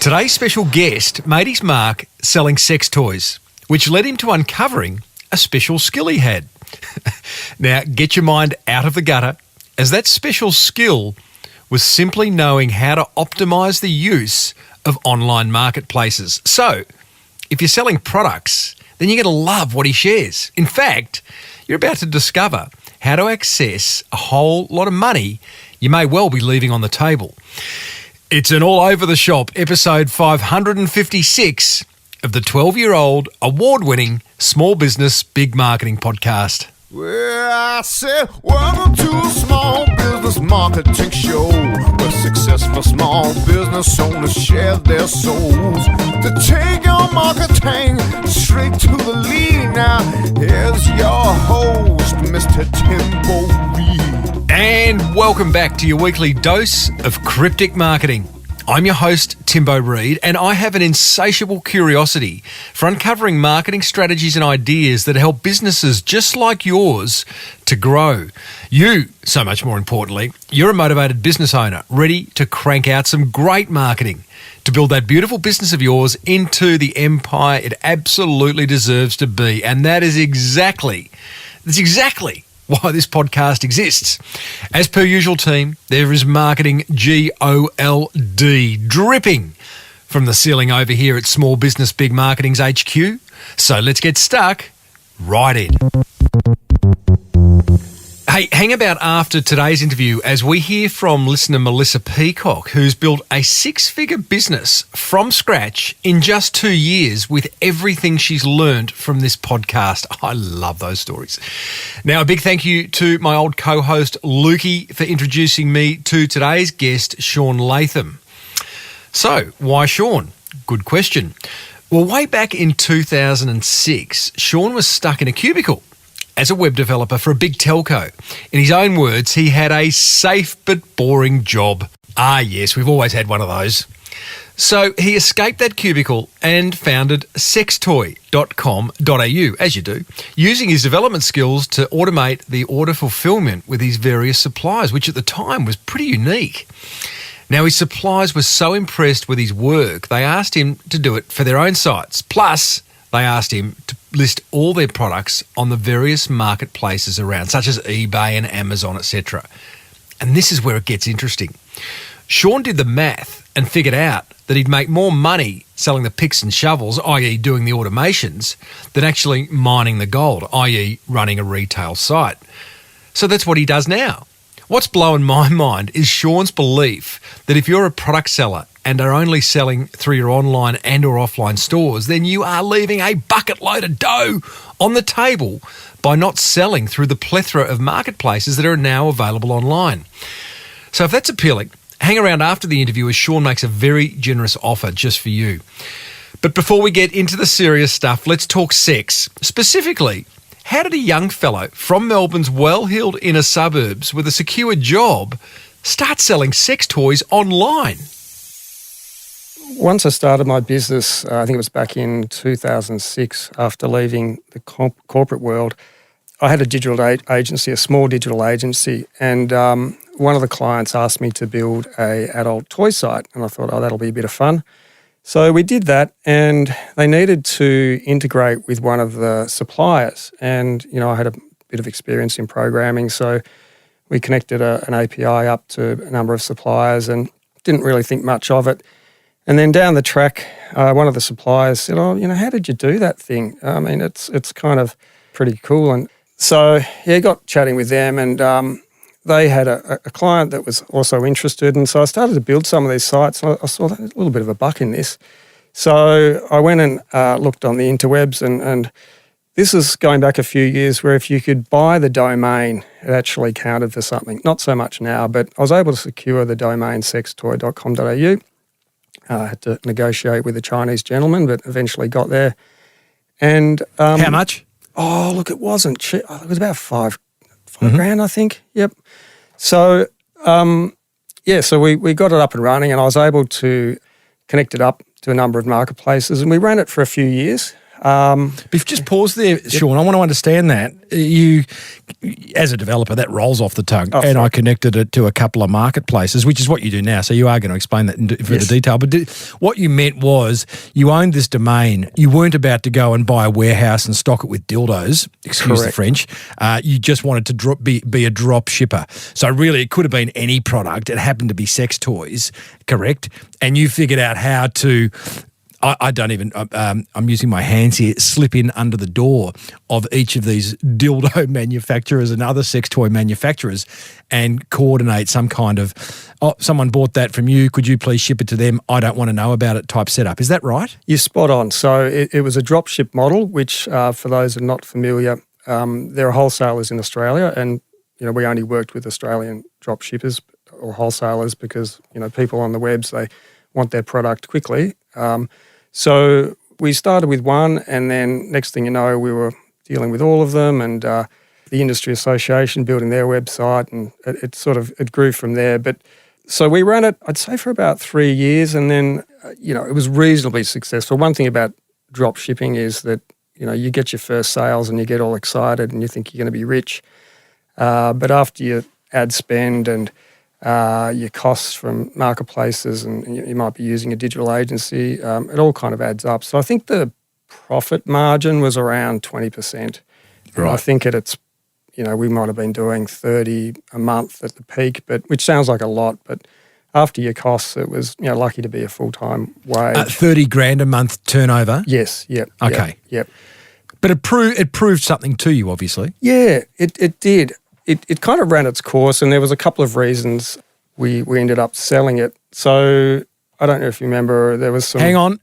Today's special guest made his mark selling sex toys, which led him to uncovering a special skill he had. Now, get your mind out of the gutter, as that special skill was simply knowing how to optimise the use of online marketplaces. So, if you're selling products, then you're going to love what he shares. In fact, you're about to discover how to access a whole lot of money you may well be leaving on the table. It's an all-over-the-shop episode 556 of the 12-year-old award-winning Small Business Big Marketing podcast. Well, I said, welcome to a small business marketing show where successful small business owners share their souls to take your marketing straight to the lead. Now, here's your host, Mr. Timbo Reid. And welcome back to your weekly dose of cryptic marketing. I'm your host, Timbo Reid, and I have an insatiable curiosity for uncovering marketing strategies and ideas that help businesses just like yours to grow. You, so much more importantly, you're a motivated business owner ready to crank out some great marketing to build that beautiful business of yours into the empire it absolutely deserves to be. And that's exactly why this podcast exists. As per usual, team, there is marketing GOLD dripping from the ceiling over here at Small Business Big Marketing's HQ. So let's get stuck right in. Hey, hang about after today's interview as we hear from listener Melissa Peacock, who's built a six-figure business from scratch in just 2 years with everything she's learned from this podcast. I love those stories. Now, a big thank you to my old co-host Lukey for introducing me to today's guest, Shaun Latham. So, why Shaun? Good question. Well, way back in 2006, Shaun was stuck in a cubicle as a web developer for a big telco. In his own words, he had a safe but boring job. Ah, yes, we've always had one of those. So he escaped that cubicle and founded sextoy.com.au, as you do, using his development skills to automate the order fulfillment with his various suppliers, which at the time was pretty unique. Now, his suppliers were so impressed with his work, they asked him to do it for their own sites. Plus, they asked him to list all their products on the various marketplaces around, such as eBay and Amazon, etc. And this is where it gets interesting. Shaun did the math and figured out that he'd make more money selling the picks and shovels, i.e. doing the automations, than actually mining the gold, i.e. running a retail site. So that's what he does now. What's blowing my mind is Shaun's belief that if you're a product seller and are only selling through your online and or offline stores, then you are leaving a bucket load of dough on the table by not selling through the plethora of marketplaces that are now available online. So if that's appealing, hang around after the interview as Shaun makes a very generous offer just for you. But before we get into the serious stuff, let's talk sex. Specifically, how did a young fellow from Melbourne's well-heeled inner suburbs with a secure job start selling sex toys online? Once I started my business, I think it was back in 2006, after leaving the corporate world, I had a digital agency, a small digital agency, and one of the clients asked me to build an adult toy site, and I thought, that'll be a bit of fun. So we did that, and they needed to integrate with one of the suppliers, and I had a bit of experience in programming, so we connected an API up to a number of suppliers and didn't really think much of it. And then down the track, one of the suppliers said, how did you do that thing? I mean, it's kind of pretty cool. And so, got chatting with them, and they had a client that was also interested. And so I started to build some of these sites. And I saw a little bit of a buck in this. So I went and looked on the interwebs, and this is going back a few years where if you could buy the domain, it actually counted for something. Not so much now, but I was able to secure the domain sextoy.com.au. I had to negotiate with a Chinese gentleman, but eventually got there. And how much? Oh, look, it wasn't cheap. It was about five grand, I think. Yep. So, so we got it up and running, and I was able to connect it up to a number of marketplaces, and we ran it for a few years. Just pause there, Shaun. I want to understand that. You, as a developer, that rolls off the tongue. And I connected it to a couple of marketplaces, which is what you do now. So you are going to explain that in further detail. But what you meant was you owned this domain. You weren't about to go and buy a warehouse and stock it with dildos, excuse the French. You just wanted to be a drop shipper. So really it could have been any product. It happened to be sex toys, correct? And you figured out how to... I don't even, I'm using my hands here, slip in under the door of each of these dildo manufacturers and other sex toy manufacturers and coordinate some kind of, someone bought that from you, could you please ship it to them? I don't want to know about it type setup. Is that right? You're spot on. So it was a drop ship model, which for those who are not familiar, there are wholesalers in Australia and, we only worked with Australian drop shippers or wholesalers because, people on the webs, they want their product quickly. So we started with one and then next thing you know, we were dealing with all of them and the industry association building their website and it grew from there. But so we ran it, I'd say for about 3 years and then, it was reasonably successful. One thing about drop shipping is that, you get your first sales and you get all excited and you think you're going to be rich. But after your ad spend and your costs from marketplaces and you might be using a digital agency, it all kind of adds up. So I think the profit margin was around 20%. Right. I think we might have been doing 30 a month at the peak, which sounds like a lot, but after your costs, it was lucky to be a full-time wage. 30 grand a month turnover? Yes, yep. Okay. Yep. But it proved something to you, obviously. Yeah, it did. It kind of ran its course and there was a couple of reasons we ended up selling it. So I don't know if you remember, there was some... Hang on.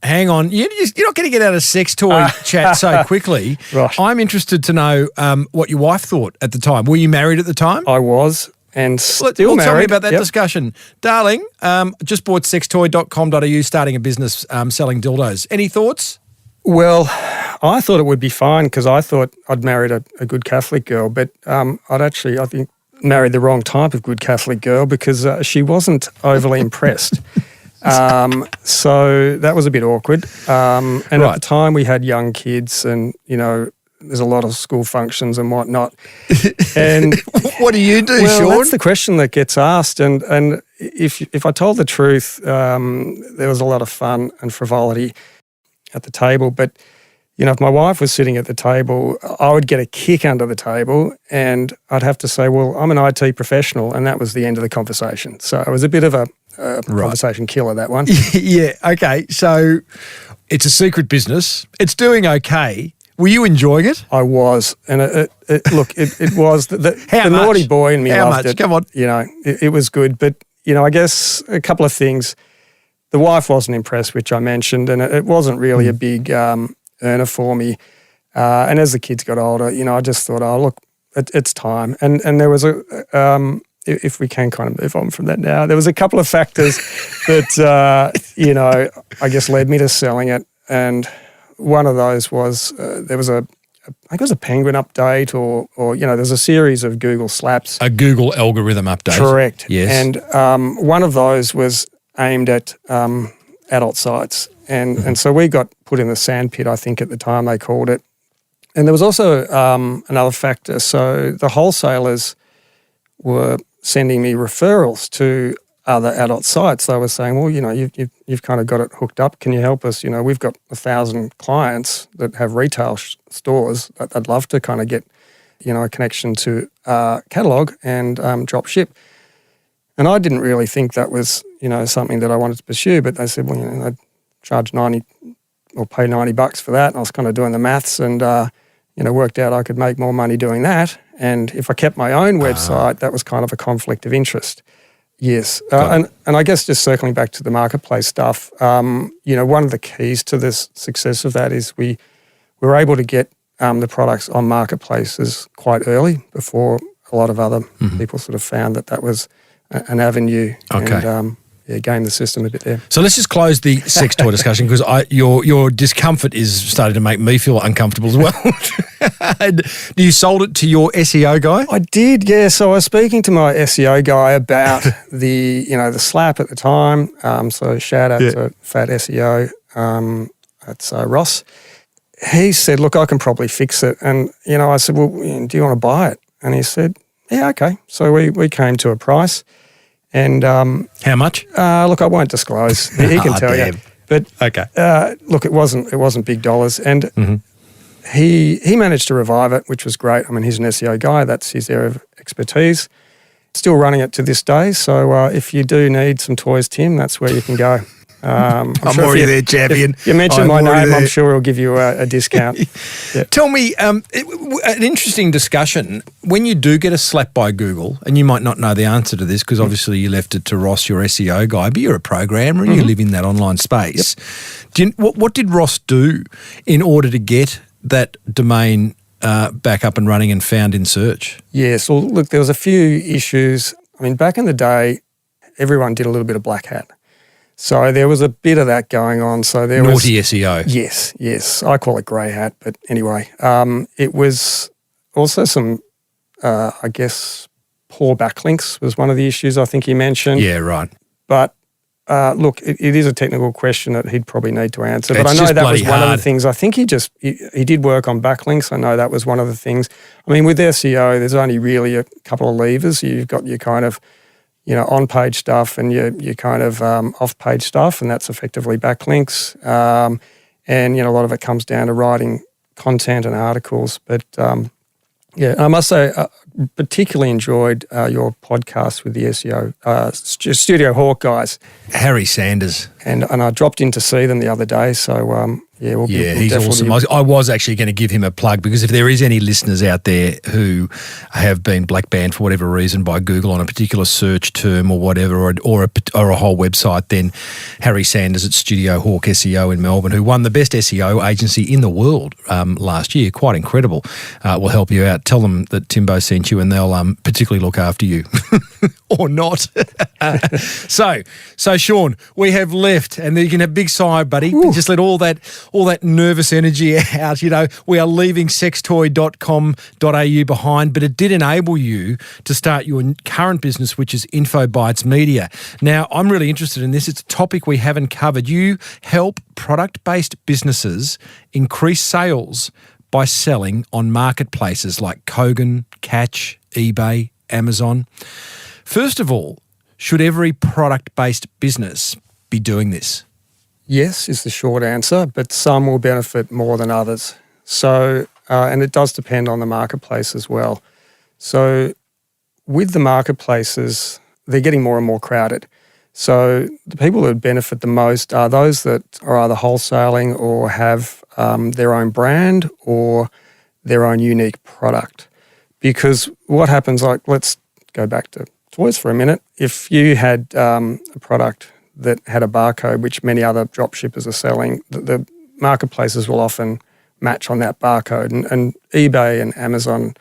You're not going to get out of sex toy chat so quickly. Right. I'm interested to know what your wife thought at the time. Were you married at the time? I was and still married. Tell me about that discussion. Darling, just bought sextoy.com.au, starting a business selling dildos. Any thoughts? Well, I thought it would be fine because I thought I'd married a good Catholic girl, but I think, married the wrong type of good Catholic girl because she wasn't overly impressed. So that was a bit awkward. And at the time we had young kids and, there's a lot of school functions and whatnot. And what do you do, Shaun? That's the question that gets asked. And if I told the truth, there was a lot of fun and frivolity at the table. But, if my wife was sitting at the table, I would get a kick under the table and I'd have to say, well, I'm an IT professional, and that was the end of the conversation. So it was a bit of a conversation killer, that one. Yeah, okay. So it's a secret business. It's doing okay. Were you enjoying it? I was. And it was. The naughty boy in me loved it. Come on. It was good. But, I guess a couple of things. The wife wasn't impressed, which I mentioned, and it wasn't really a big earner for me. And as the kids got older, I just thought, look, it's time. And there was if we can kind of move on from that now, there was a couple of factors that, I guess led me to selling it. And one of those was there was I think it was a Penguin update or there's a series of Google slaps. A Google algorithm update. Correct. Yes. And one of those was aimed at adult sites. And so we got put in the sandpit, I think at the time they called it. And there was also another factor. So the wholesalers were sending me referrals to other adult sites. They were saying, well, you've kind of got it hooked up. Can you help us? We've got 1,000 clients that have retail stores. I'd love to kind of get, a connection to catalogue and drop ship. And I didn't really think that was, something that I wanted to pursue. But they said, well, I'd charge $90 or pay $90 for that. And I was kind of doing the maths and, worked out I could make more money doing that. And if I kept my own website, that was kind of a conflict of interest. Yes. And I guess just circling back to the marketplace stuff, one of the keys to the success of that is we were able to get the products on marketplaces quite early before a lot of other people sort of found that was an avenue. Okay. And, game the system a bit there. So let's just close the sex toy discussion because your discomfort is starting to make me feel uncomfortable as well. And you sold it to your SEO guy? I did, yeah. So I was speaking to my SEO guy about the slap at the time. So shout out to Fat SEO. That's Ross. he said, look, I can probably fix it. And, I said, well, do you want to buy it? And he said, yeah, okay. So we came to a price. And how much? look, I won't disclose. He can tell you. But okay. Look, it wasn't big dollars. And he managed to revive it, which was great. I mean, he's an SEO guy. That's his area of expertise. Still running it to this day. So if you do need some toys, Tim, that's where you can go. I'm sure already there, champion. If you mention my name, I'm sure he'll give you a discount. Yeah. Tell me, an interesting discussion. When you do get a slap by Google, and you might not know the answer to this because obviously you left it to Ross, your SEO guy, but you're a programmer and you live in that online space. Yep. What did Ross do in order to get that domain back up and running and found in search? Yes. Well, look, there was a few issues. I mean, back in the day, everyone did a little bit of black hat. So there was a bit of that going on. So there Naughty SEO. Yes. I call it grey hat, but anyway. It was also some, I guess, poor backlinks was one of the issues I think he mentioned. Yeah, right. But look, it is a technical question that he'd probably need to answer. It's but I know that was one hard. of the things. I think he did work on backlinks. I know that was one of the things. I mean, with SEO, there's only really a couple of levers. You've got your kind of on-page stuff and your kind of off-page stuff, and that's effectively backlinks. And, a lot of it comes down to writing content and articles. But, I must say, particularly enjoyed your podcast with the SEO Studio Hawk guys. Harry Sanders. And I dropped in to see them the other day, so we'll he's awesome. I was actually going to give him a plug because if there is any listeners out there who have been black banned for whatever reason by Google on a particular search term or whatever, or a whole website, then Harry Sanders at Studio Hawk SEO in Melbourne, who won the best SEO agency in the world last year, quite incredible, will help you out. Tell them that Timbo sent you and they'll particularly look after you or not. So Shaun, we have left, and you can have a big sigh, buddy. Just let all that nervous energy out. We are leaving sextoy.com.au behind, but it did enable you to start your current business, which is InfoBytes Media. Now, I'm really interested in this. It's a topic we haven't covered. You help product-based businesses increase sales by selling on marketplaces like Kogan, Catch, eBay, Amazon. First of all, should every product-based business be doing this? Yes is the short answer, but some will benefit more than others. So, and it does depend on the marketplace as well. So with the marketplaces, they're getting more and more crowded. So the people that benefit the most are those that are either wholesaling or have their own brand or their own unique product. Because what happens, like let's go back to toys for a minute. If you had a product that had a barcode, which many other drop shippers are selling, the marketplaces will often match on that barcode. And eBay and Amazon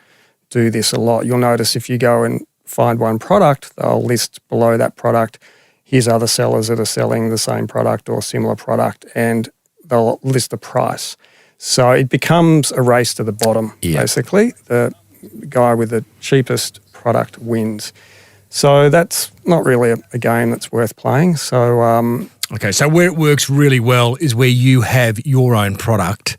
do this a lot. You'll notice if you go and find one product, they'll list below that product, here's other sellers that are selling the same product or similar product, and they'll list the price. So it becomes a race to the bottom, basically. The guy with the cheapest product wins. So that's not really a game that's worth playing. So okay, so where it works really well is where you have your own product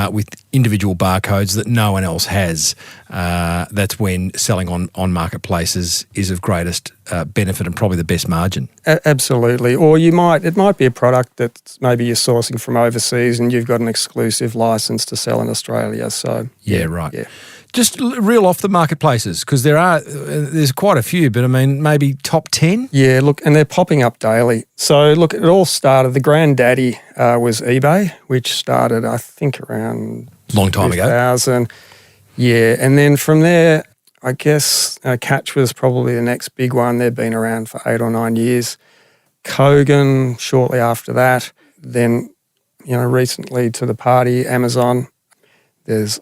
with individual barcodes that no one else has. That's when selling on marketplaces is of greatest benefit and probably the best margin. Absolutely. Or it might be a product that maybe you're sourcing from overseas and you've got an exclusive license to sell in Australia. So yeah, right. Yeah. Just reel off the marketplaces because there's quite a few, but I mean maybe top 10? Yeah, look, and they're popping up daily. So look, it all started, the granddaddy was eBay, which started I think around long time 2000. ago. Yeah, and then from there, I guess Catch was probably the next big one. They've been around for 8 or 9 years. Kogan shortly after that. Then, recently to the party, Amazon. There's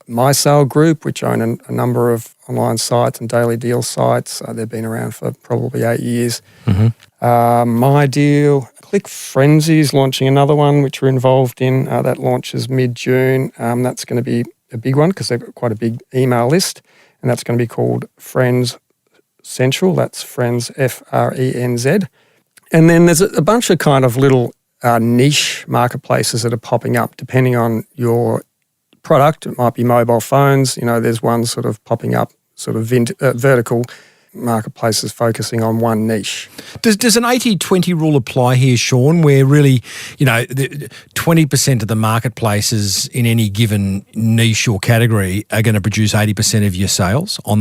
My Sale Group, which own a number of online sites and daily deal sites. They've been around for probably 8 years. Mm-hmm. My Deal. Click Frenzy is launching another one, which we're involved in. That launches mid-June. That's going to be a big one because they've got quite a big email list, and that's going to be called Friends Central. That's Friends, Frenz. And then there's a bunch of kind of little niche marketplaces that are popping up depending on your product. It might be mobile phones. There's one sort of popping up, sort of vertical marketplaces focusing on one niche. Does an 80-20 rule apply here, Shaun, where really, 20% of the marketplaces in any given niche or category are going to produce 80% of your sales on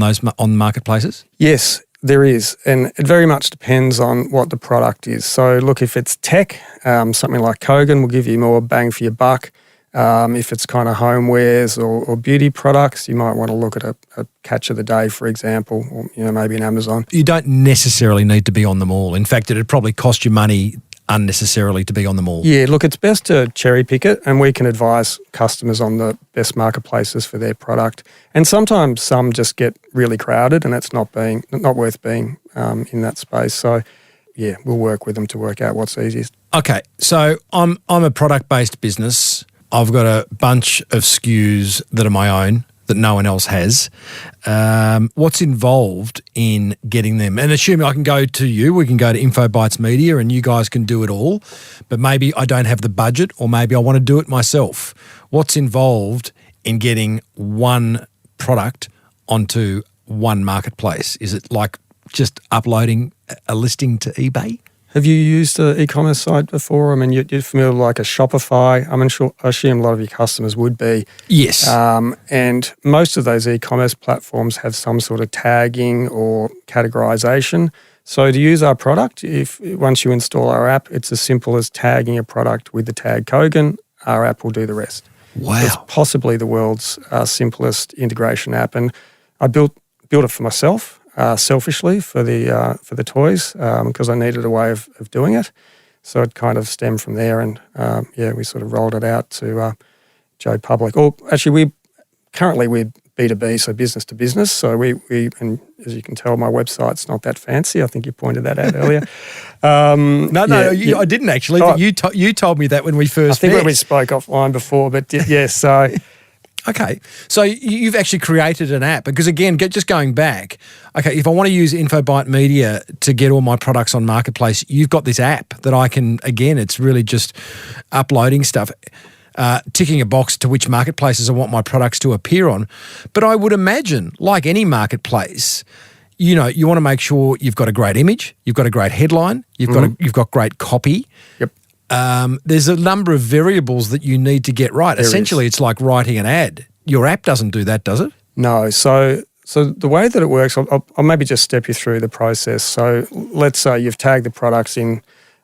marketplaces? Yes, there is. And it very much depends on what the product is. So look, if it's tech, something like Kogan will give you more bang for your buck. If it's kind of homewares or beauty products, you might want to look at a catch of the day, for example, or maybe an Amazon. You don't necessarily need to be on them all. In fact, it'd probably cost you money unnecessarily to be on them all. Yeah, look, it's best to cherry pick it, and we can advise customers on the best marketplaces for their product. And sometimes some just get really crowded, and that's not worth being in that space. So, yeah, we'll work with them to work out what's easiest. Okay, so I'm a product-based business. I've got a bunch of SKUs that are my own that no one else has. What's involved in getting them? And assuming I can go to you, we can go to InfoBytes Media and you guys can do it all, but maybe I don't have the budget or maybe I want to do it myself. What's involved in getting one product onto one marketplace? Is it like just uploading a listing to eBay? Have you used an e-commerce site before? I mean, you're familiar with like a Shopify. I assume a lot of your customers would be. Yes. And most of those e-commerce platforms have some sort of tagging or categorization. So to use our product, once you install our app, it's as simple as tagging a product with the tag Kogan. Our app will do the rest. Wow. It's possibly the world's simplest integration app. And I built it for myself. Selfishly for the toys because I needed a way of doing it. So it kind of stemmed from there and we sort of rolled it out to Joe Public. Or actually we're B2B, so business to business. So we and as you can tell, my website's not that fancy. I think you pointed that out earlier. I didn't actually. Oh, you told me that when we first met. I think we spoke offline before, but yes, so... Okay, so you've actually created an app because again, just going back, okay, if I want to use InfoByte Media to get all my products on Marketplace, you've got this app that I can, again, it's really just uploading stuff, ticking a box to which marketplaces I want my products to appear on. But I would imagine, like any marketplace, you want to make sure you've got a great image, you've got a great headline, you've got great copy. Yep. There's a number of variables that you need to get right. Essentially, it's like writing an ad. Your app doesn't do that, does it? No. So the way that it works, I'll maybe just step you through the process. So let's say you've tagged the products in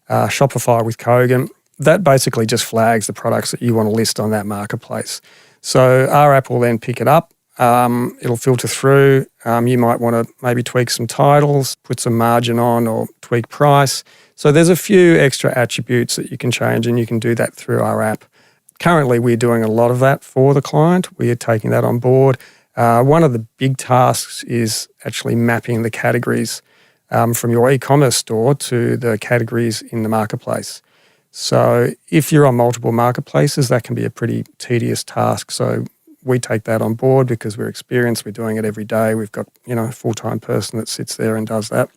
Shopify with Kogan. That basically just flags the products that you want to list on that marketplace. So our app will then pick it up. It'll filter through. You might want to maybe tweak some titles, put some margin on or tweak price. So there's a few extra attributes that you can change and you can do that through our app. Currently, we're doing a lot of that for the client. We are taking that on board. One of the big tasks is actually mapping the categories from your e-commerce store to the categories in the marketplace. So if you're on multiple marketplaces, that can be a pretty tedious task. So we take that on board because we're experienced. We're doing it every day. We've got, a full-time person that sits there and does that.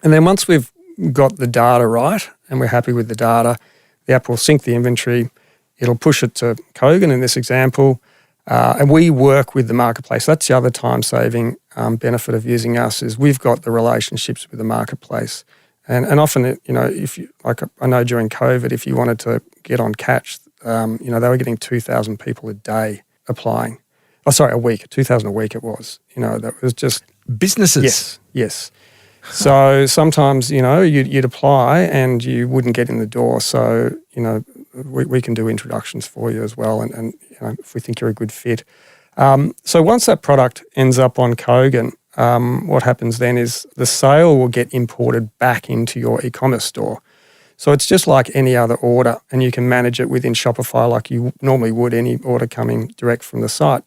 And then once we've got the data right and we're happy with the data, the app will sync the inventory. It'll push it to Kogan in this example. And we work with the marketplace. That's the other time-saving benefit of using us is we've got the relationships with the marketplace. And often, if you, like I know during COVID, if you wanted to get on Catch, they were getting 2,000 people a day applying. A week, 2,000 a week it was. That was just... Businesses. Yes. So sometimes, you'd apply and you wouldn't get in the door. So, we can do introductions for you as well and if we think you're a good fit. So once that product ends up on Kogan, what happens then is the sale will get imported back into your e-commerce store. So it's just like any other order and you can manage it within Shopify like you normally would any order coming direct from the site.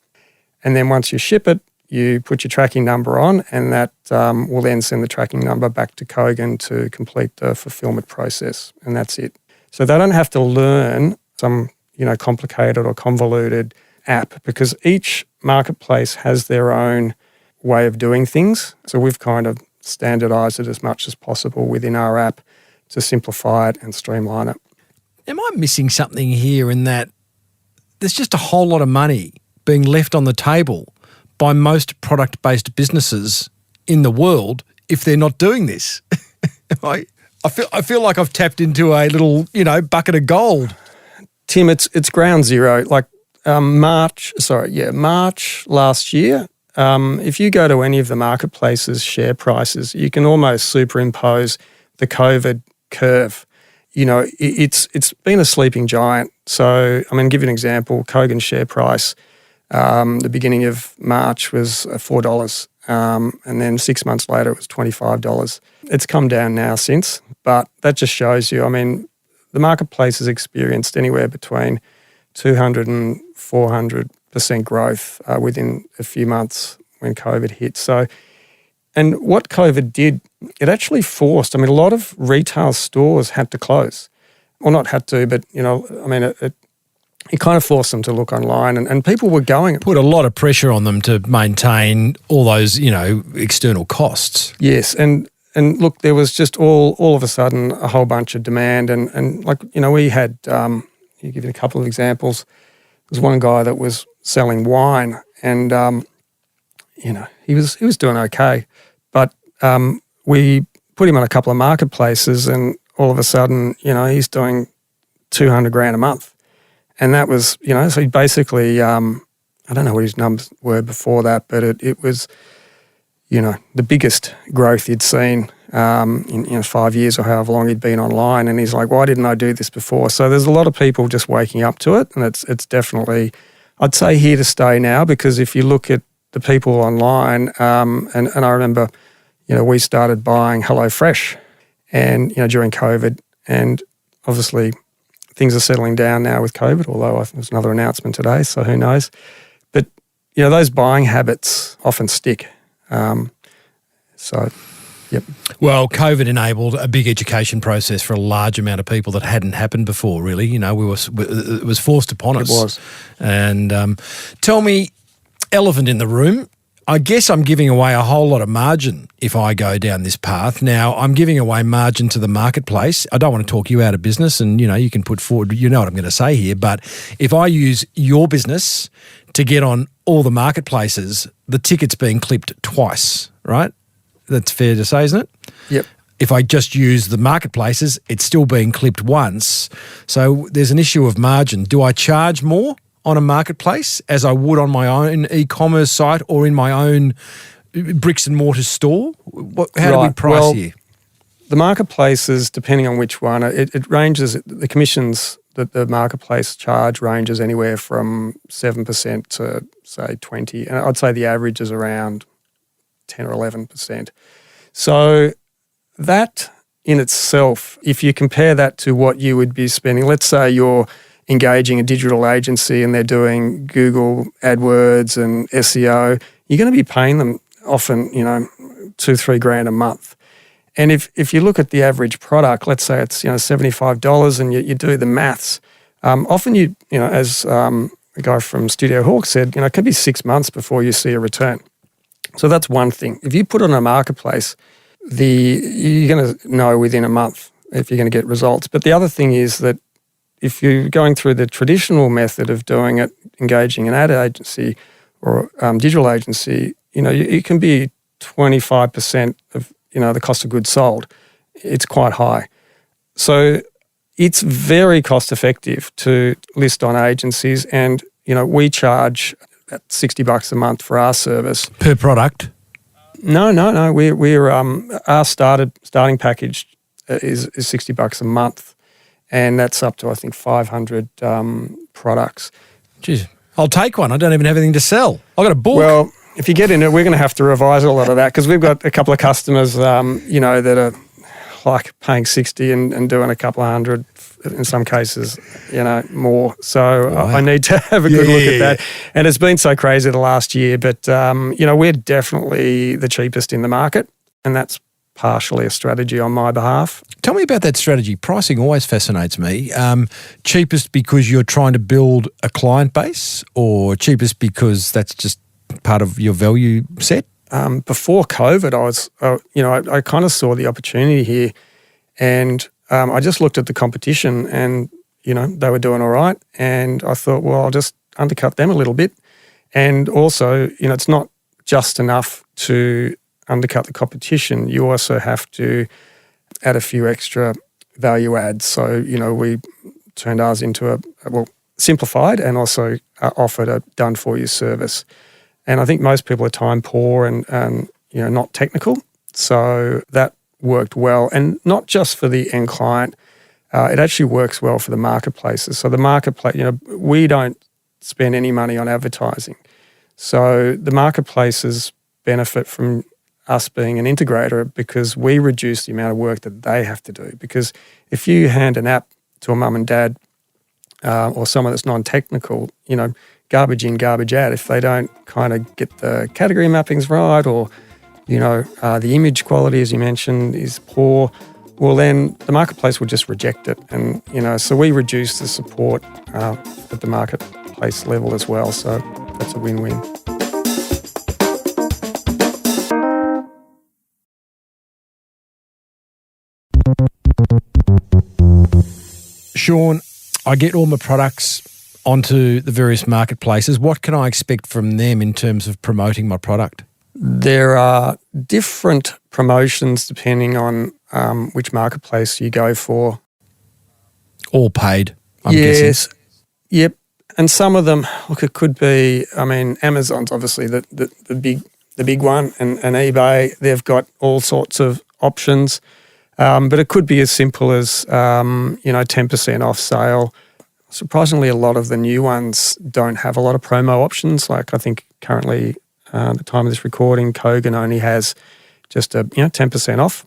And then once you ship it, you put your tracking number on and that will then send the tracking number back to Kogan to complete the fulfillment process and that's it. So they don't have to learn some, complicated or convoluted app because each marketplace has their own way of doing things. So we've kind of standardized it as much as possible within our app to simplify it and streamline it. Am I missing something here in that there's just a whole lot of money being left on the table by most product-based businesses in the world if they're not doing this? I feel like I've tapped into a little, bucket of gold. Tim, it's ground zero. Like March last year, if you go to any of the marketplaces' share prices, you can almost superimpose the COVID curve. It's been a sleeping giant. So, give you an example. Kogan's share price, the beginning of March was $4, and then 6 months later it was $25. It's come down now since, but that just shows you, the marketplace has experienced anywhere between 200 and 400% growth within a few months when COVID hit. So, and what COVID did, it actually forced, a lot of retail stores had to close. Well, not had to, but, it kind of forced them to look online, and people were going. Put a lot of pressure on them to maintain all those, external costs. Yes, and look, there was just all of a sudden a whole bunch of demand, and we had, you give you a couple of examples. There was one guy that was selling wine, and he was doing okay, but we put him on a couple of marketplaces, and all of a sudden, he's doing $200,000 a month, and that was, so he basically, I don't know what his numbers were before that, but it was, the biggest growth he'd seen in 5 years or however long he'd been online, and he's like, why didn't I do this before? So there's a lot of people just waking up to it, and it's definitely, I'd say, here to stay now, because if you look at the people online, and I remember, we started buying HelloFresh and, during COVID, and obviously things are settling down now with COVID, although there's another announcement today, so who knows. But, those buying habits often stick. Yep. Well, COVID enabled a big education process for a large amount of people that hadn't happened before, really. It was forced upon us. It was. And tell me, elephant in the room, I guess I'm giving away a whole lot of margin if I go down this path. Now, I'm giving away margin to the marketplace. I don't want to talk you out of business, and, you can put forward, what I'm going to say here, but if I use your business to get on all the marketplaces, the ticket's being clipped twice, right? That's fair to say, isn't it? Yep. If I just use the marketplaces, it's still being clipped once. So there's an issue of margin. Do I charge more on a marketplace as I would on my own e-commerce site or in my own bricks and mortar store? How do we price here? The marketplaces, depending on which one, it ranges. The commissions that the marketplace charge ranges anywhere from 7% to, say, 20%. And I'd say the average is around 10 or 11%. So that in itself, if you compare that to what you would be spending, let's say you're engaging a digital agency and they're doing Google AdWords and SEO, you're going to be paying them often, $2,000-3,000 a month. And if you look at the average product, let's say it's $75, and you do the maths, often as a guy from Studio Hawk said, it could be 6 months before you see a return. So that's one thing. If you put it on a marketplace, you're going to know within a month if you're going to get results. But the other thing is that if you're going through the traditional method of doing it, engaging an ad agency or digital agency, it can be 25% of the cost of goods sold. It's quite high. So it's very cost effective to list on agencies, and we charge about $60 a month for our service per product. No. We're our starting package is $60 a month, and that's up to I think 500 products. Jeez, I'll take one. I don't even have anything to sell. I've got a book. Well, if you get into it, we're going to have to revise a lot of that, because we've got a couple of customers, that are like paying 60 and doing a couple of hundred, in some cases, more. So wow. I need to have a good look at that. And it's been so crazy the last year, but, we're definitely the cheapest in the market, and that's partially a strategy on my behalf. Tell me about that strategy. Pricing always fascinates me. Cheapest because you're trying to build a client base, or cheapest because that's just part of your value set? Before COVID, I kind of saw the opportunity here, and I just looked at the competition, and they were doing all right. And I thought, well, I'll just undercut them a little bit. And also, it's not just enough to undercut the competition. You also have to add a few extra value adds. So, we turned ours into simplified and also offered a done-for-you service. And I think most people are time poor and not technical. So that worked well. And not just for the end client, it actually works well for the marketplaces. So the marketplace, we don't spend any money on advertising. So the marketplaces benefit from us being an integrator because we reduce the amount of work that they have to do. Because if you hand an app to a mum and dad or someone that's non-technical, garbage in, garbage out, if they don't kind of get the category mappings right or, the image quality, as you mentioned, is poor, well, then the marketplace will just reject it. And, so we reduce the support at the marketplace level as well. So that's a win-win. Shaun, I get all my products onto the various marketplaces. What can I expect from them in terms of promoting my product? There are different promotions depending on which marketplace you go for. All paid, I'm guessing. Yep. And some of them, look, it could be, Amazon's obviously the big one, and eBay, they've got all sorts of options. But it could be as simple as, 10% off sale. Surprisingly, a lot of the new ones don't have a lot of promo options. Like I think currently, at the time of this recording, Kogan only has just a 10% off.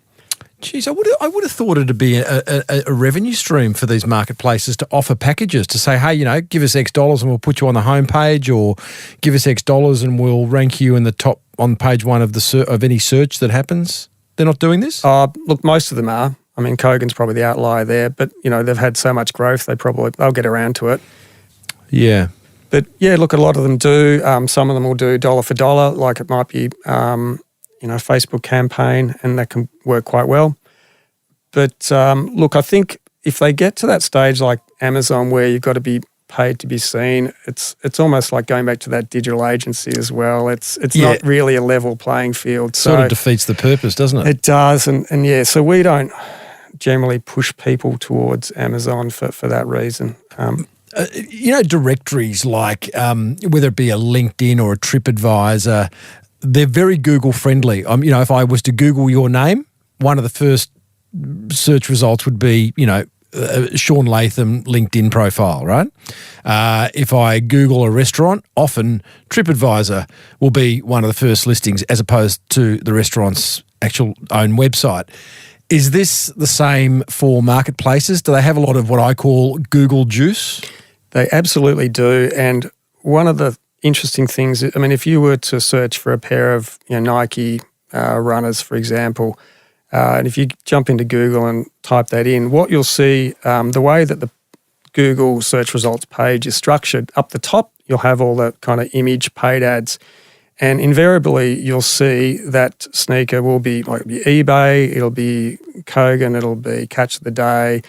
Geez, I would have thought it'd be a revenue stream for these marketplaces to offer packages to say, hey, give us X dollars and we'll put you on the homepage, or give us X dollars and we'll rank you in the top on page one of of any search that happens. They're not doing this? Look, most of them are. Kogan's probably the outlier there, but they've had so much growth, they'll get around to it. Yeah. But yeah, look, a lot of them do. Some of them will do dollar for dollar, like it might be, a Facebook campaign, and that can work quite well. But look, I think if they get to that stage like Amazon where you've got to be paid to be seen, it's almost like going back to that digital agency as well. It's not really a level playing field. So sort of defeats the purpose, doesn't it? It does. And yeah, so we don't generally push people towards Amazon for that reason. Directories like whether it be a LinkedIn or a TripAdvisor, they're very Google friendly. If I was to Google your name, one of the first search results would be, Shaun Latham LinkedIn profile, right? If I Google a restaurant, often TripAdvisor will be one of the first listings as opposed to the restaurant's actual own website. Is this the same for marketplaces? Do they have a lot of what I call Google juice? They absolutely do. And one of the interesting things, if you were to search for a pair of Nike runners, for example, and if you jump into Google and type that in, what you'll see, the way that the Google search results page is structured, up the top, you'll have all the kind of image paid ads. And invariably, you'll see that sneaker will be eBay, it'll be Kogan, it'll be Catch of the Day,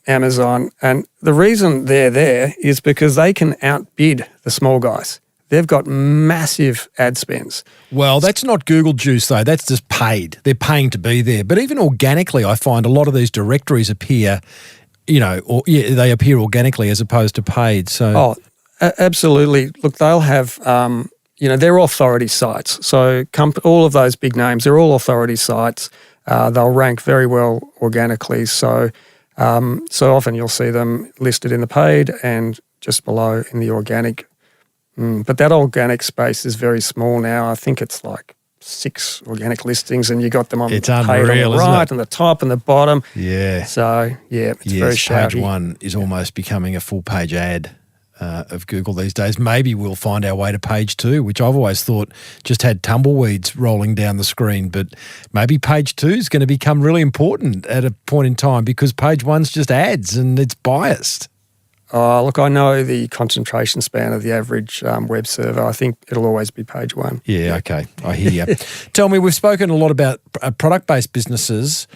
Amazon. And the reason they're there is because they can outbid the small guys. They've got massive ad spends. Well, that's not Google juice, though. That's just paid. They're paying to be there. But even organically, I find a lot of these directories appear, they appear organically as opposed to paid. So, absolutely. Look, they'll have, they're authority sites. So all of those big names, they're all authority sites. They'll rank very well organically. So often you'll see them listed in the paid and just below in the organic. But that organic space is very small now. I think it's like 6 organic listings, and you got them on the paid on the right and the top and the bottom. Yeah. So, it's very shouty. Page one is almost becoming a full-page ad of Google these days. Maybe we'll find our way to page 2, which I've always thought just had tumbleweeds rolling down the screen. But maybe page 2 is going to become really important at a point in time because page 1's just ads and it's biased. Look, I know the concentration span of the average web server. I think it'll always be page one. Yeah, okay. I hear you. Tell me, we've spoken a lot about product-based businesses.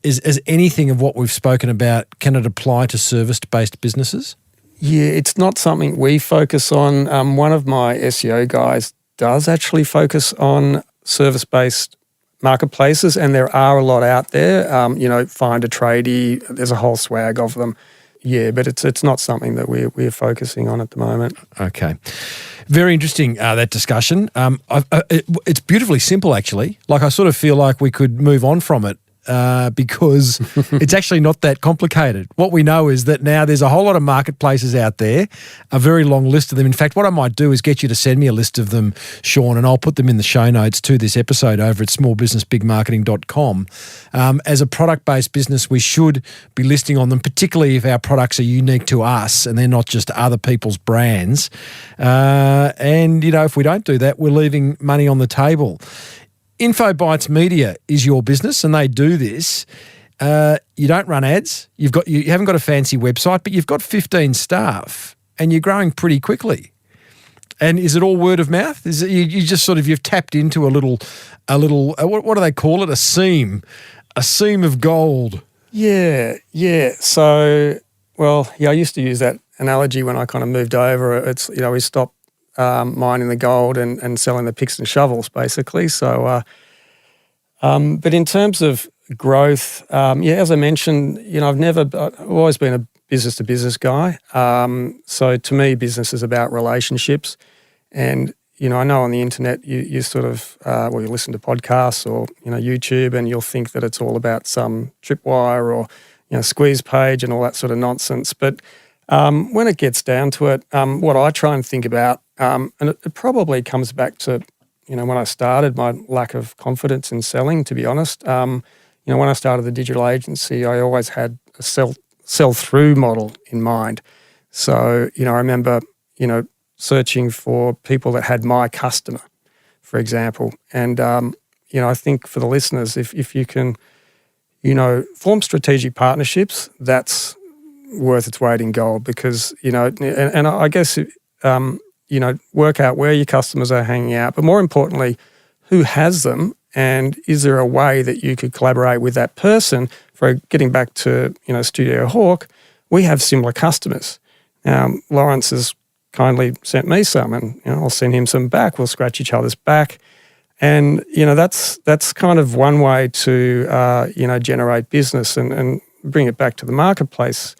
Is anything of what we've spoken about, can it apply to service-based businesses? Yeah, it's not something we focus on. One of my SEO guys does actually focus on service-based marketplaces, and there are a lot out there. Find a tradie, there's a whole swag of them. Yeah, but it's not something that we're focusing on at the moment. Okay. Very interesting, that discussion. It's beautifully simple, actually. Like, I sort of feel like we could move on from it because it's actually not that complicated. What we know is that now there's a whole lot of marketplaces out there, a very long list of them. In fact, what I might do is get you to send me a list of them, Shaun, and I'll put them in the show notes to this episode over at smallbusinessbigmarketing.com. As a product-based business, we should be listing on them, particularly if our products are unique to us and they're not just other people's brands. If we don't do that, we're leaving money on the table. InfoBytes Media is your business, and they do this. You don't run ads. You haven't got a fancy website, but you've got 15 staff, and you're growing pretty quickly. And is it all word of mouth? Is it you just sort of you've tapped into a little what do they call it? A seam of gold. Yeah. So, I used to use that analogy when I kind of moved over. It's we stopped mining the gold and selling the picks and shovels, basically. So, but in terms of growth, as I mentioned, I've always been a business-to-business guy. So to me, business is about relationships. And, I know on the internet you sort of, you listen to podcasts or, YouTube, and you'll think that it's all about some tripwire or, squeeze page and all that sort of nonsense. But when it gets down to it, what I try and think about, and it probably comes back to, when I started, my lack of confidence in selling, to be honest. When I started the digital agency, I always had a sell-through model in mind. So, I remember, searching for people that had my customer, for example. And, I think for the listeners, if you can, form strategic partnerships, that's worth its weight in gold because, and I guess, work out where your customers are hanging out, but more importantly, who has them, and is there a way that you could collaborate with that person? For getting back to, Studio Hawk, we have similar customers. Now, Lawrence has kindly sent me some, and I'll send him some back. We'll scratch each other's back. And, that's kind of one way to, generate business and bring it back to the marketplace.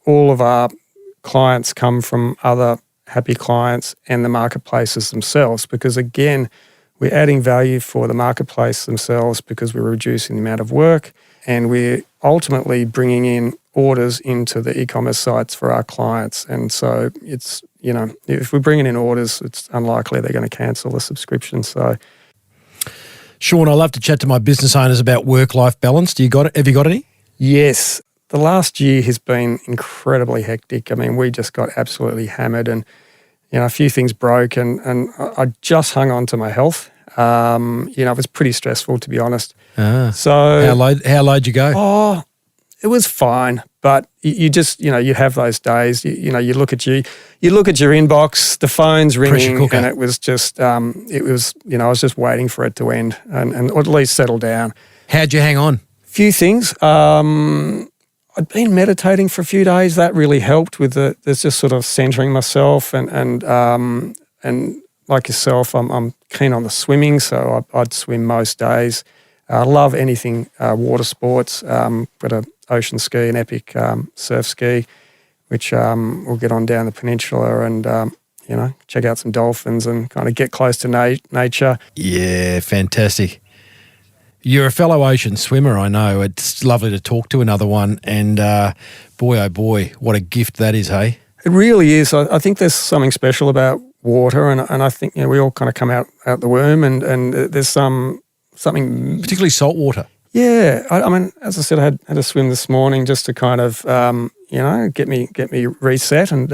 All of our clients come from other happy clients and the marketplaces themselves because, again, we're adding value for the marketplace themselves because we're reducing the amount of work and we're ultimately bringing in orders into the e-commerce sites for our clients. And so it's, if we're bringing in orders, it's unlikely they're going to cancel the subscription. So, Shaun, I love to chat to my business owners about work-life balance. Have you got any? Yes. The last year has been incredibly hectic. I mean, we just got absolutely hammered and, a few things broke and I just hung on to my health. It was pretty stressful, to be honest. So how low you go? Oh, it was fine. But you just, you have those days, you look at your inbox, the phone's ringing and it was just, I was just waiting for it to end and or at least settle down. How'd you hang on? Few things. I'd been meditating for a few days. That really helped with there's just sort of centering myself and like yourself, I'm keen on the swimming, so I'd swim most days. I love anything water sports. Got an ocean ski, an epic surf ski, which we'll get on down the peninsula and check out some dolphins and kind of get close to nature. Yeah, fantastic. You're a fellow ocean swimmer, I know. It's lovely to talk to another one. And boy, oh boy, what a gift that is, hey? It really is. I think there's something special about water and I think we all kind of come out the womb and there's something... Particularly salt water. Yeah. I mean, as I said, I had a swim this morning just to kind of, get me reset. And,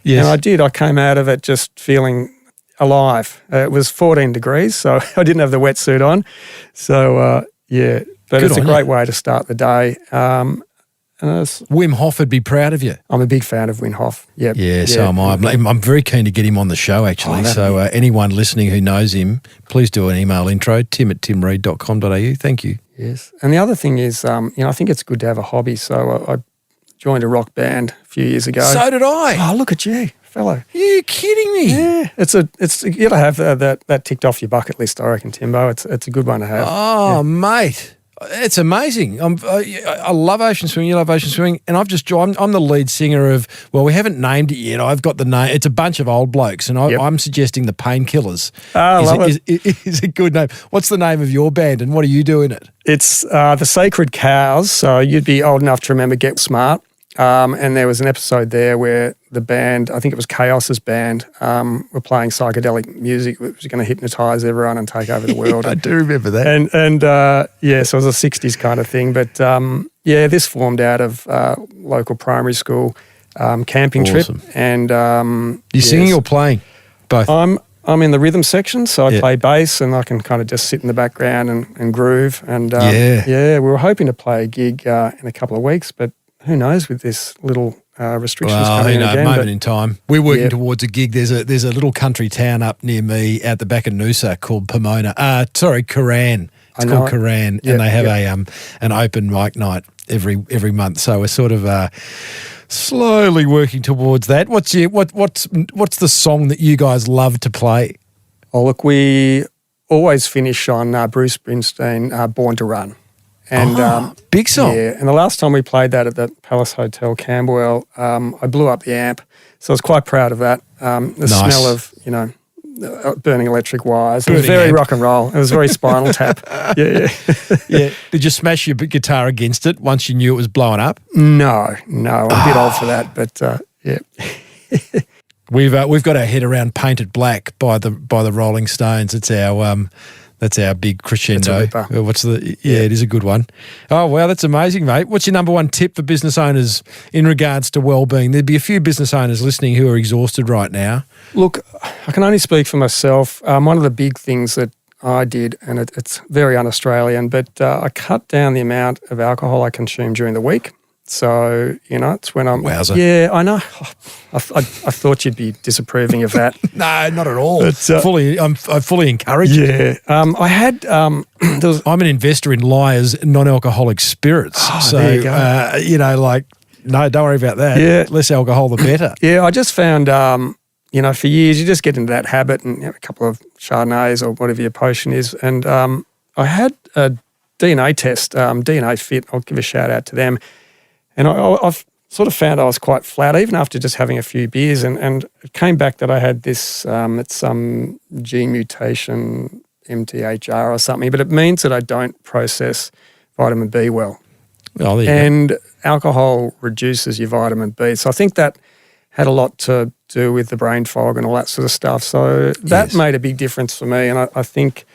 yes. And I did. I came out of it just feeling... alive. It was 14 degrees, so I didn't have the wetsuit on. So, but it's a great way to start the day. Wim Hof would be proud of you. I'm a big fan of Wim Hof. Yep. Yeah, so am I. I'm very keen to get him on the show, actually. So anyone listening who knows him, please do an email intro, tim@timreid.com.au. Thank you. Yes. And the other thing is, I think it's good to have a hobby. So I joined a rock band a few years ago. So did I. Oh, look at you, fellow. Are you kidding me? Yeah, it's you got to have that ticked off your bucket list, I reckon, Timbo. It's a good one to have. Oh, mate. It's amazing. I love ocean swimming. You love ocean swimming. And I'm the lead singer of, well, we haven't named it yet. I've got the name. It's a bunch of old blokes. And I'm suggesting the Painkillers is a good name. What's the name of your band and what do you do in it? It's the Sacred Cows. So you'd be old enough to remember Get Smart. And there was an episode there where the band, I think it was Chaos's band, were playing psychedelic music which was going to hypnotise everyone and take over the world. I do remember that. And so it was a 60s kind of thing. But this formed out of local primary school camping trip. And you singing or playing? Both. I'm in the rhythm section, so I play bass and I can kind of just sit in the background and groove. And we were hoping to play a gig in a couple of weeks, but who knows with this little restrictions coming in again. Moment in time. We're working towards a gig. There's a little country town up near me out the back of Noosa called Pomona. Koran. It's called Koran, and they have an open mic night every month. So we're sort of slowly working towards that. What's the song that you guys love to play? Oh, look, we always finish on Bruce Springsteen, Born to Run. And big song. Yeah, and the last time we played that at the Palace Hotel, Camberwell, I blew up the amp. So I was quite proud of that. The smell of, burning electric wires. It was very rock and roll. It was very Spinal Tap. Yeah. Did you smash your guitar against it once you knew it was blowing up? No. I'm a bit old for that, but yeah. We've got our head around Painted Black by the Rolling Stones. That's our big crescendo. It is a good one. Oh, wow, that's amazing, mate. What's your number one tip for business owners in regards to well-being? There'd be a few business owners listening who are exhausted right now. Look, I can only speak for myself. One of the big things that I did, and it's very un-Australian, but I cut down the amount of alcohol I consume during the week. So, it's when I'm... Wowzer. Yeah, I know. I thought you'd be disapproving of that. No, not at all. I fully encourage it. Yeah. I had... I'm an investor in Lyre's non-alcoholic spirits. So, there you go. no, don't worry about that. Yeah. Less alcohol, the better. Yeah, I just found, for years, you just get into that habit and have a couple of Chardonnays or whatever your potion is. And I had a DNA test, DNA Fit. I'll give a shout out to them. And I've sort of found I was quite flat, even after just having a few beers. And it came back that I had this, it's some gene mutation, MTHR or something, but it means that I don't process vitamin B well. Oh, there you and go. Alcohol reduces your vitamin B. So I think that had a lot to do with the brain fog and all that sort of stuff. So that made a big difference for me. And I think...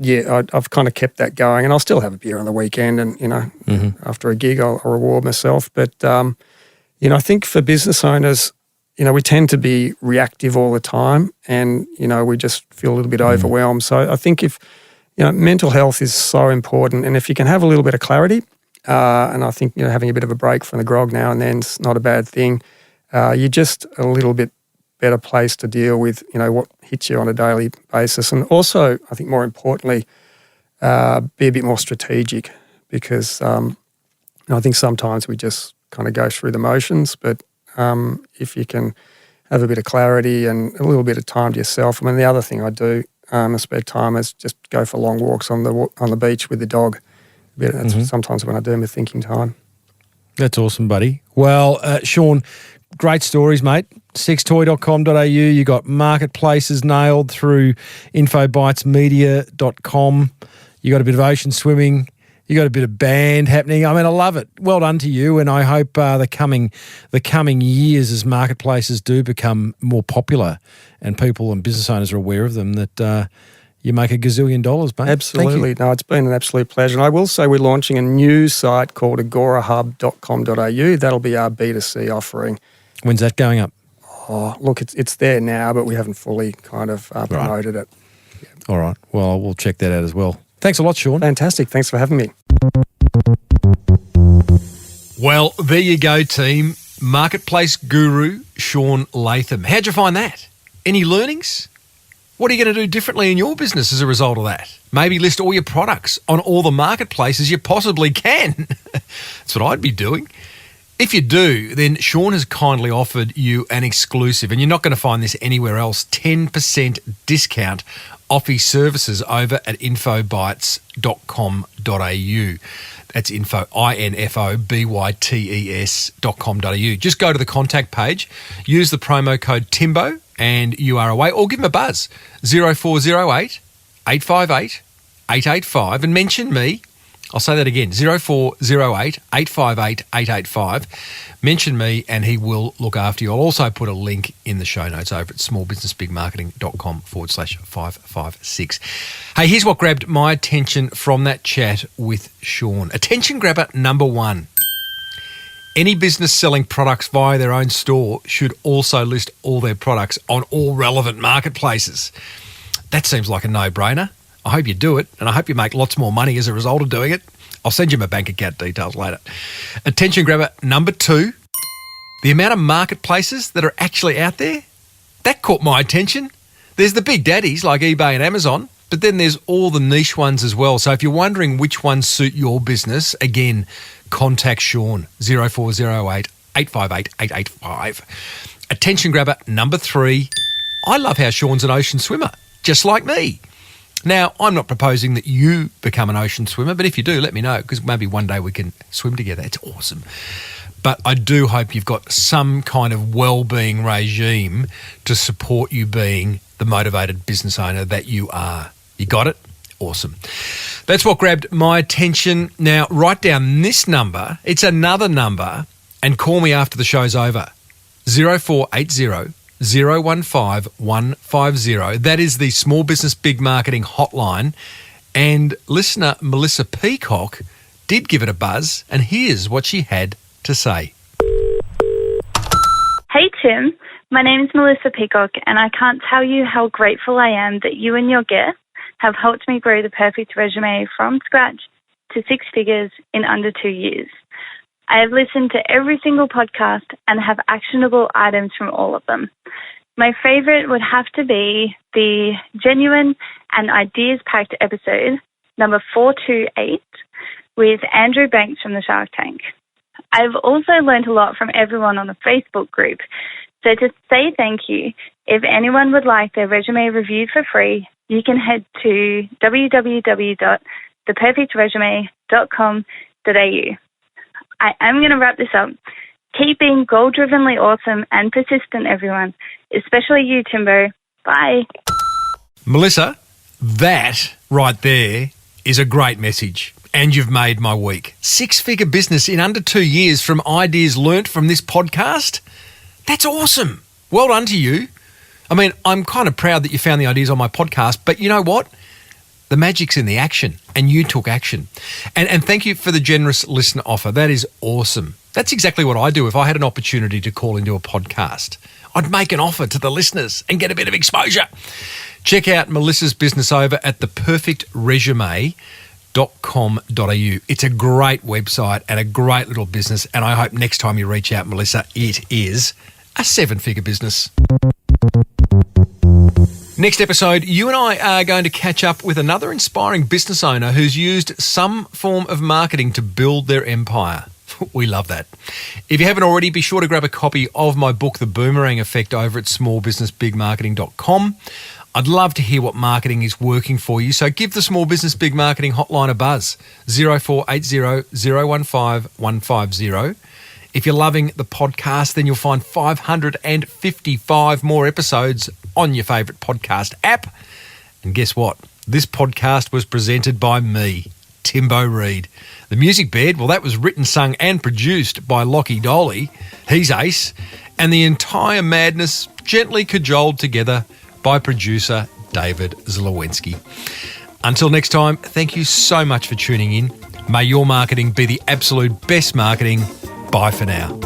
I've kind of kept that going, and I'll still have a beer on the weekend and, after a gig I'll reward myself. But, I think for business owners, we tend to be reactive all the time and, we just feel a little bit overwhelmed. So I think if, mental health is so important, and if you can have a little bit of clarity, and I think, having a bit of a break from the grog now and then is not a bad thing, you're just a little bit better place to deal with, what hits you on a daily basis. And also, I think more importantly, be a bit more strategic because I think sometimes we just kind of go through the motions, but if you can have a bit of clarity and a little bit of time to yourself. I mean, the other thing I do in spare time is just go for long walks on the beach with the dog. That's sometimes when I do my thinking time. That's awesome, buddy. Well, Shaun, great stories, mate. Sextoy.com.au. You got marketplaces nailed through infobitesmedia.com. You got a bit of ocean swimming. You got a bit of band happening. I mean, I love it. Well done to you. And I hope the coming years, as marketplaces do become more popular and people and business owners are aware of them, that you make a gazillion dollars, mate. Absolutely. No, it's been an absolute pleasure. And I will say we're launching a new site called agorahub.com.au. That'll be our B2C offering. When's that going up? Oh, look, it's there now, but we haven't fully kind of promoted it. Yeah. All right. Well, we'll check that out as well. Thanks a lot, Shaun. Fantastic. Thanks for having me. Well, there you go, team. Marketplace guru Shaun Latham. How'd you find that? Any learnings? What are you going to do differently in your business as a result of that? Maybe list all your products on all the marketplaces you possibly can. That's what I'd be doing. If you do, then Shaun has kindly offered you an exclusive, and you're not going to find this anywhere else, 10% discount off his services over at infobytes.com.au. That's info, INFOBYTES.com.au. Just go to the contact page, use the promo code Timbo, and you are away. Or give him a buzz, 0408 858 885, and mention me. I'll say that again, 0408 858 885. Mention me and he will look after you. I'll also put a link in the show notes over at smallbusinessbigmarketing.com/556. Hey, here's what grabbed my attention from that chat with Shaun. Attention grabber number 1. Any business selling products via their own store should also list all their products on all relevant marketplaces. That seems like a no-brainer. I hope you do it, and I hope you make lots more money as a result of doing it. I'll send you my bank account details later. Attention grabber number 2, the amount of marketplaces that are actually out there, that caught my attention. There's the big daddies like eBay and Amazon, but then there's all the niche ones as well. So if you're wondering which ones suit your business, again, contact Shaun, 0408 858 885. Attention grabber number 3, I love how Shaun's an ocean swimmer, just like me. Now, I'm not proposing that you become an ocean swimmer, but if you do, let me know, because maybe one day we can swim together. It's awesome. But I do hope you've got some kind of well-being regime to support you being the motivated business owner that you are. You got it? Awesome. That's what grabbed my attention. Now, write down this number. It's another number, and call me after the show's over. 0480 015 150. That is the Small Business Big Marketing hotline. And listener Melissa Peacock did give it a buzz, and here's what she had to say. Hey Tim, my name is Melissa Peacock, and I can't tell you how grateful I am that you and your guests have helped me grow the perfect resume from scratch to 6 figures in under 2 years. I have listened to every single podcast and have actionable items from all of them. My favorite would have to be the genuine and ideas-packed episode, number 428, with Andrew Banks from the Shark Tank. I've also learned a lot from everyone on the Facebook group. So to say thank you, if anyone would like their resume reviewed for free, you can head to www.theperfectresume.com.au. I am going to wrap this up. Keep being goal-drivenly awesome and persistent, everyone, especially you, Timbo. Bye. Melissa, that right there is a great message, and you've made my week. 6-figure business in under 2 years from ideas learnt from this podcast. That's awesome. Well done to you. I mean, I'm kind of proud that you found the ideas on my podcast, but you know what? The magic's in the action, and you took action. And thank you for the generous listener offer. That is awesome. That's exactly what I do if I had an opportunity to call into a podcast. I'd make an offer to the listeners and get a bit of exposure. Check out Melissa's business over at theperfectresume.com.au. It's a great website and a great little business, and I hope next time you reach out, Melissa, it is a 7-figure business. Next episode, you and I are going to catch up with another inspiring business owner who's used some form of marketing to build their empire. We love that. If you haven't already, be sure to grab a copy of my book, The Boomerang Effect, over at smallbusinessbigmarketing.com. I'd love to hear what marketing is working for you, so give the Small Business Big Marketing hotline a buzz, 0480 015 150. If you're loving the podcast, then you'll find 555 more episodes on your favourite podcast app. And guess what? This podcast was presented by me, Timbo Reid. The music bed, well, that was written, sung and produced by Lockie Dolly. He's ace. And the entire madness gently cajoled together by producer David Zlowensky. Until next time, thank you so much for tuning in. May your marketing be the absolute best marketing. Bye for now.